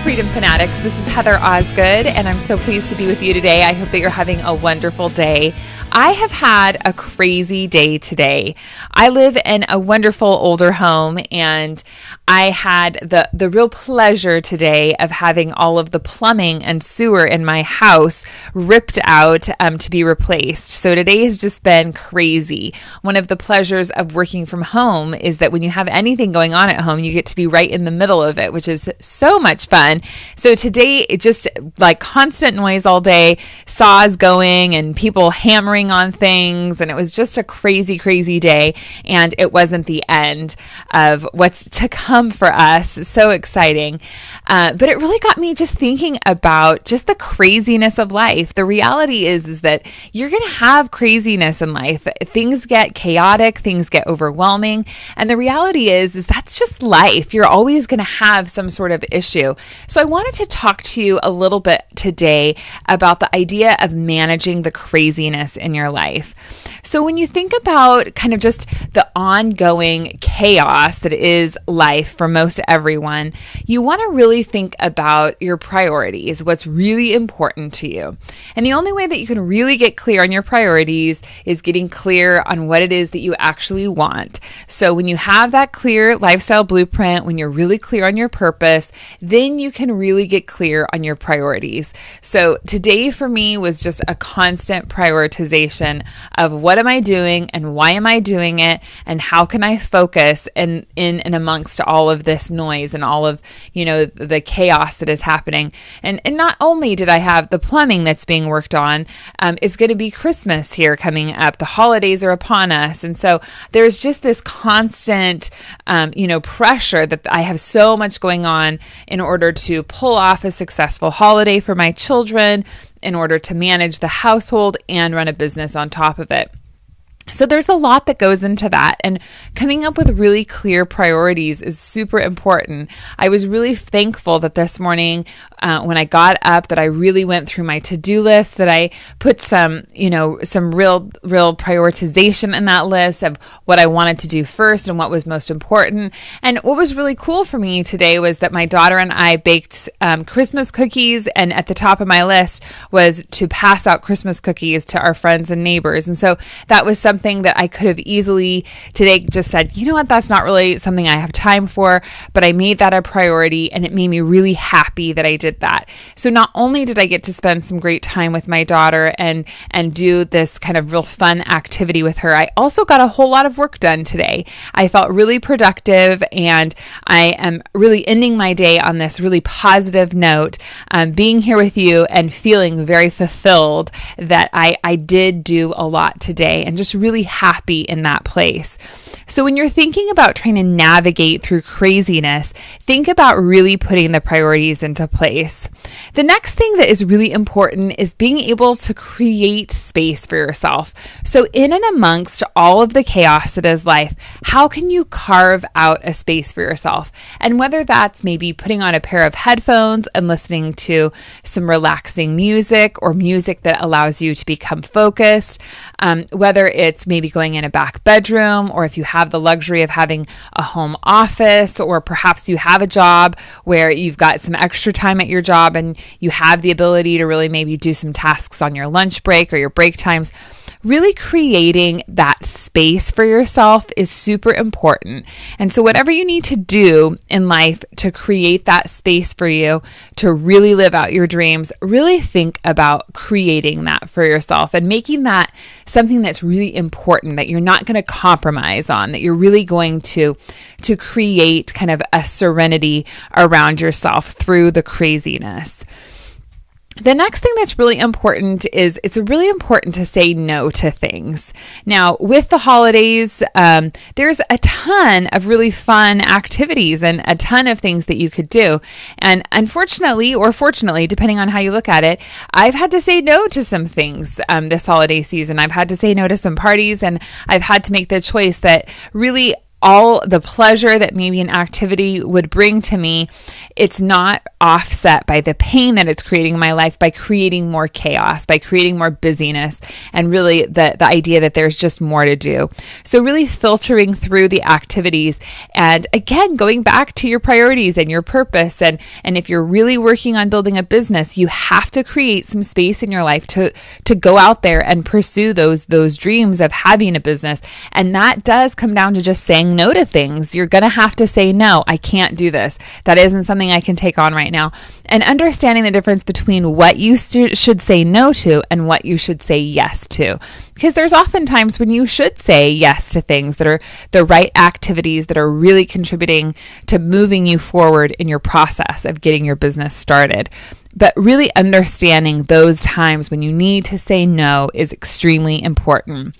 Freedom Fanatics. This is Heather Osgood, and I'm so pleased to be with you today. I hope that you're having a wonderful day. I have had a crazy day today. I live in a wonderful older home, and I had the real pleasure today of having all of the plumbing and sewer in my house ripped out to be replaced. So today has just been crazy. One of the pleasures of working from home is that when you have anything going on at home, you get to be right in the middle of it, which is so much fun. So today, it just like constant noise all day, saws going and people hammering on things, and it was just a crazy, crazy day, and it wasn't the end of what's to come for us. So exciting. But it really got me just thinking about just the craziness of life. The reality is that you're going to have craziness in life. Things get chaotic, things get overwhelming, and the reality is that's just life. You're always going to have some sort of issue. So I wanted to talk to you a little bit today about the idea of managing the craziness in your life. So when you think about kind of just the ongoing chaos that is life for most everyone, you want to really think about your priorities, what's really important to you. And the only way that you can really get clear on your priorities is getting clear on what it is that you actually want. So when you have that clear lifestyle blueprint, when you're really clear on your purpose, then you can really get clear on your priorities. So today for me was just a constant prioritization of what am I doing and why am I doing it and how can I focus in and amongst all of this noise and all of, the chaos that is happening. And not only did I have the plumbing that's being worked on, it's going to be Christmas here coming up. The holidays are upon us. And so there's just this constant, pressure that I have so much going on in order to pull off a successful holiday for my children, in order to manage the household and run a business on top of it. So there's a lot that goes into that, and coming up with really clear priorities is super important. I was really thankful that this morning when I got up that I really went through my to-do list, that I put some real prioritization in that list of what I wanted to do first and what was most important. And what was really cool for me today was that my daughter and I baked Christmas cookies, and at the top of my list was to pass out Christmas cookies to our friends and neighbors. And so that was something that I could have easily today just said, you know what, that's not really something I have time for, but I made that a priority, and it made me really happy that I did that. So not only did I get to spend some great time with my daughter and do this kind of real fun activity with her, I also got a whole lot of work done today. I felt really productive, and I am really ending my day on this really positive note, being here with you and feeling very fulfilled that I did do a lot today, and just really happy in that place. So when you're thinking about trying to navigate through craziness, think about really putting the priorities into place. The next thing that is really important is being able to create space for yourself. So in and amongst all of the chaos that is life, how can you carve out a space for yourself? And whether that's maybe putting on a pair of headphones and listening to some relaxing music or music that allows you to become focused, whether it's maybe going in a back bedroom, or if you have the luxury of having a home office, or perhaps you have a job where you've got some extra time at your job and you have the ability to really maybe do some tasks on your lunch break or your break times. Really creating that space for yourself is super important. And so whatever you need to do in life to create that space for you to really live out your dreams, really think about creating that for yourself and making that something that's really important, that you're not going to compromise on, that you're really going to create kind of a serenity around yourself through the craziness. The next thing that's really important is it's really important to say no to things. Now, with the holidays, there's a ton of really fun activities and a ton of things that you could do. And unfortunately, or fortunately, depending on how you look at it, I've had to say no to some things this holiday season. I've had to say no to some parties, and I've had to make the choice that really all the pleasure that maybe an activity would bring to me, it's not offset by the pain that it's creating in my life by creating more chaos, by creating more busyness, and really the idea that there's just more to do. So really filtering through the activities, and again, going back to your priorities and your purpose. And if you're really working on building a business, you have to create some space in your life to go out there and pursue those dreams of having a business. And that does come down to just saying no to things. You're going to have to say, no, I can't do this. That isn't something I can take on right now. And understanding the difference between what you should say no to and what you should say yes to. Because there's often times when you should say yes to things that are the right activities that are really contributing to moving you forward in your process of getting your business started. But really understanding those times when you need to say no is extremely important.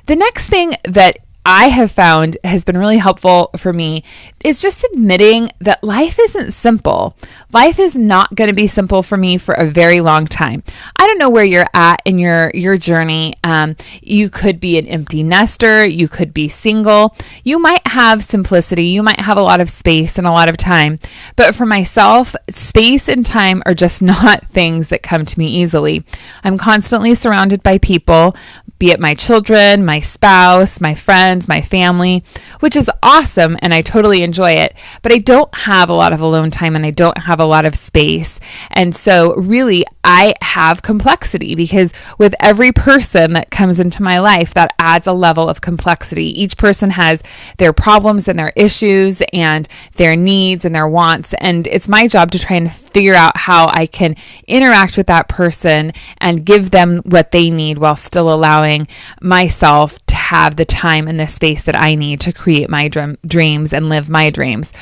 The next thing that I have found has been really helpful for me is just admitting that life isn't simple. Life is not going to be simple for me for a very long time. I don't know where you're at in your journey. You could be an empty nester. You could be single. You might have simplicity. You might have a lot of space and a lot of time. But for myself, space and time are just not things that come to me easily. I'm constantly surrounded by people, be it my children, my spouse, my friends, my family, which is awesome, and I totally enjoy it. But I don't have a lot of alone time, and I don't have a lot of space. And so really, I have complexity, because with every person that comes into my life, that adds a level of complexity. Each person has their problems and their issues and their needs and their wants. And it's my job to try and figure out how I can interact with that person and give them what they need while still allowing myself to have the time and the space that I need to create my dreams and live my dreams.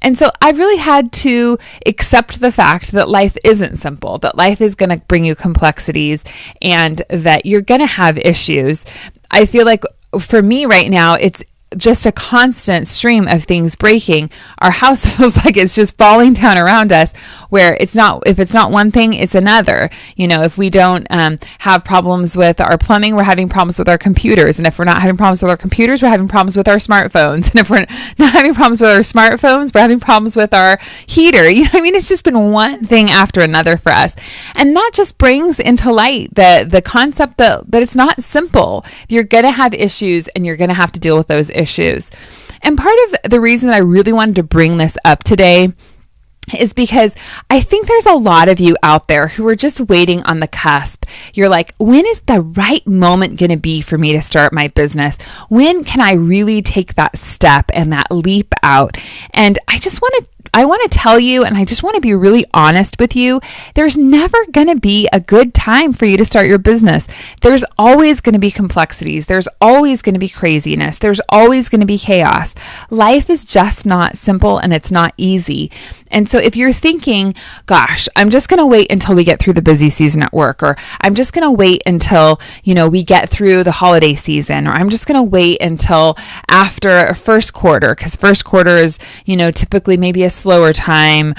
And so I've really had to accept the fact that life isn't simple, that life is going to bring you complexities, and that you're going to have issues. I feel like for me right now, it's just a constant stream of things breaking. Our house feels like it's just falling down around us, where if it's not one thing, it's another. You know, if we don't have problems with our plumbing, we're having problems with our computers. And if we're not having problems with our computers, we're having problems with our smartphones. And if we're not having problems with our smartphones, we're having problems with our heater. You know what I mean? It's just been one thing after another for us. And that just brings into light the concept that it's not simple. You're going to have issues, and you're going to have to deal with those issues. And part of the reason I really wanted to bring this up today is because I think there's a lot of you out there who are just waiting on the cusp. You're like, when is the right moment going to be for me to start my business? When can I really take that step and that leap out? And I want to tell you, and I just want to be really honest with you, there's never going to be a good time for you to start your business. There's always going to be complexities. There's always going to be craziness. There's always going to be chaos. Life is just not simple, and it's not easy. And so if you're thinking, gosh, I'm just going to wait until we get through the busy season at work, or I'm just going to wait until, we get through the holiday season, or I'm just going to wait until after first quarter, because first quarter is, typically maybe a slower time.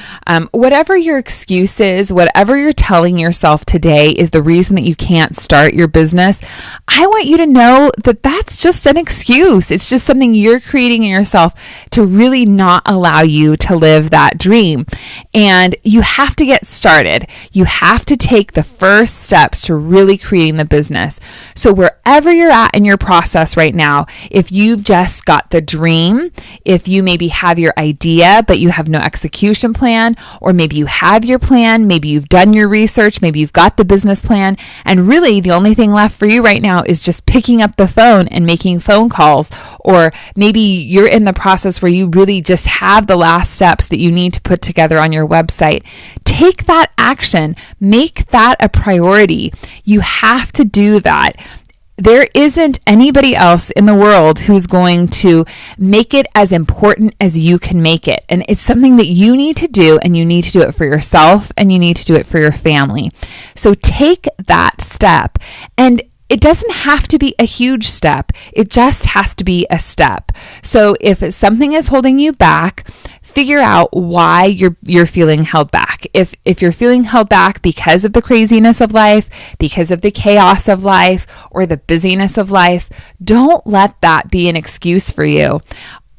Whatever your excuse is, whatever you're telling yourself today is the reason that you can't start your business, I want you to know that that's just an excuse. It's just something you're creating in yourself to really not allow you to live that dream. And you have to get started. You have to take the first steps to really creating the business. So wherever you're at in your process right now, if you've just got the dream, if you maybe have your idea, but you have no execution plan, or maybe you have your plan, maybe you've done your research, maybe you've got the business plan, and really the only thing left for you right now is just picking up the phone and making phone calls, or maybe you're in the process where you really just have the last steps that you need to put together on your website. Take that action. Make that a priority. You have to do that. There isn't anybody else in the world who's going to make it as important as you can make it. And it's something that you need to do, and you need to do it for yourself, and you need to do it for your family. So take that step. And it doesn't have to be a huge step. It just has to be a step. So if something is holding you back, figure out why you're feeling held back. If you're feeling held back because of the craziness of life, because of the chaos of life, or the busyness of life, don't let that be an excuse for you.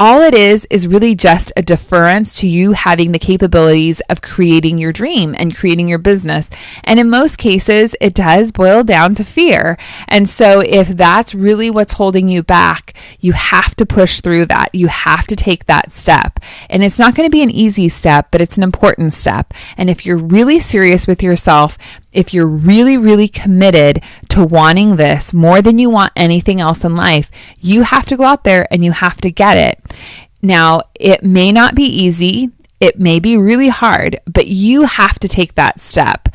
All it is really just a deference to you having the capabilities of creating your dream and creating your business. And in most cases, it does boil down to fear. And so if that's really what's holding you back, you have to push through that. You have to take that step. And it's not going to be an easy step, but it's an important step. And if you're really serious with yourself, if you're really, really committed to wanting this more than you want anything else in life, you have to go out there and you have to get it. Now, it may not be easy. It may be really hard, but you have to take that step.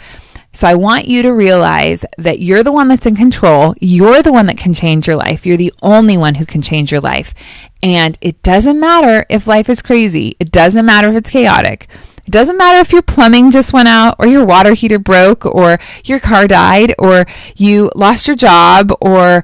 So I want you to realize that you're the one that's in control. You're the one that can change your life. You're the only one who can change your life. And it doesn't matter if life is crazy. It doesn't matter if it's chaotic. It doesn't matter if your plumbing just went out or your water heater broke or your car died or you lost your job or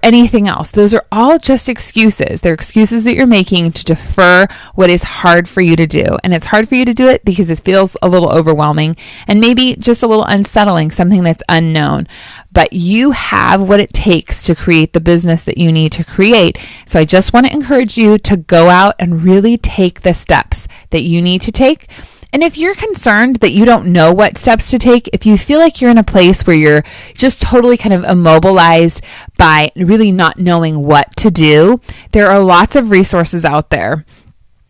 anything else. Those are all just excuses. They're excuses that you're making to defer what is hard for you to do. And it's hard for you to do it because it feels a little overwhelming and maybe just a little unsettling, something that's unknown. But you have what it takes to create the business that you need to create. So I just want to encourage you to go out and really take the steps that you need to take. And if you're concerned that you don't know what steps to take, if you feel like you're in a place where you're just totally kind of immobilized by really not knowing what to do, there are lots of resources out there.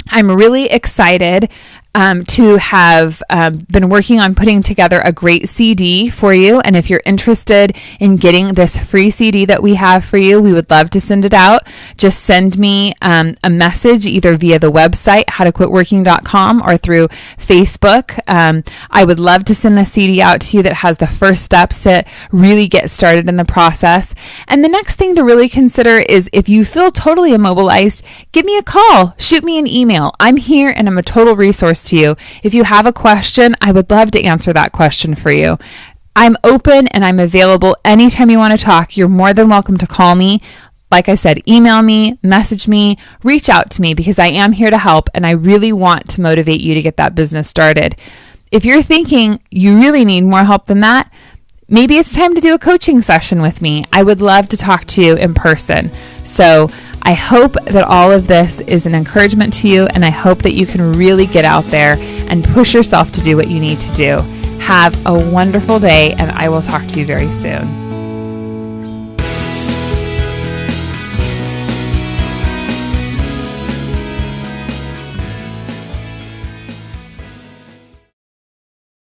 I'm really excited to have been working on putting together a great CD for you. And if you're interested in getting this free CD that we have for you, we would love to send it out. Just send me a message either via the website, howtoquitworking.com, or through Facebook. I would love to send the CD out to you that has the first steps to really get started in the process. And the next thing to really consider is if you feel totally immobilized, give me a call, shoot me an email. I'm here and I'm a total resource to you. If you have a question, I would love to answer that question for you. I'm open and I'm available anytime you want to talk. You're more than welcome to call me. Like I said, email me, message me, reach out to me because I am here to help and I really want to motivate you to get that business started. If you're thinking you really need more help than that, maybe it's time to do a coaching session with me. I would love to talk to you in person. So I hope that all of this is an encouragement to you, and I hope that you can really get out there and push yourself to do what you need to do. Have a wonderful day, and I will talk to you very soon.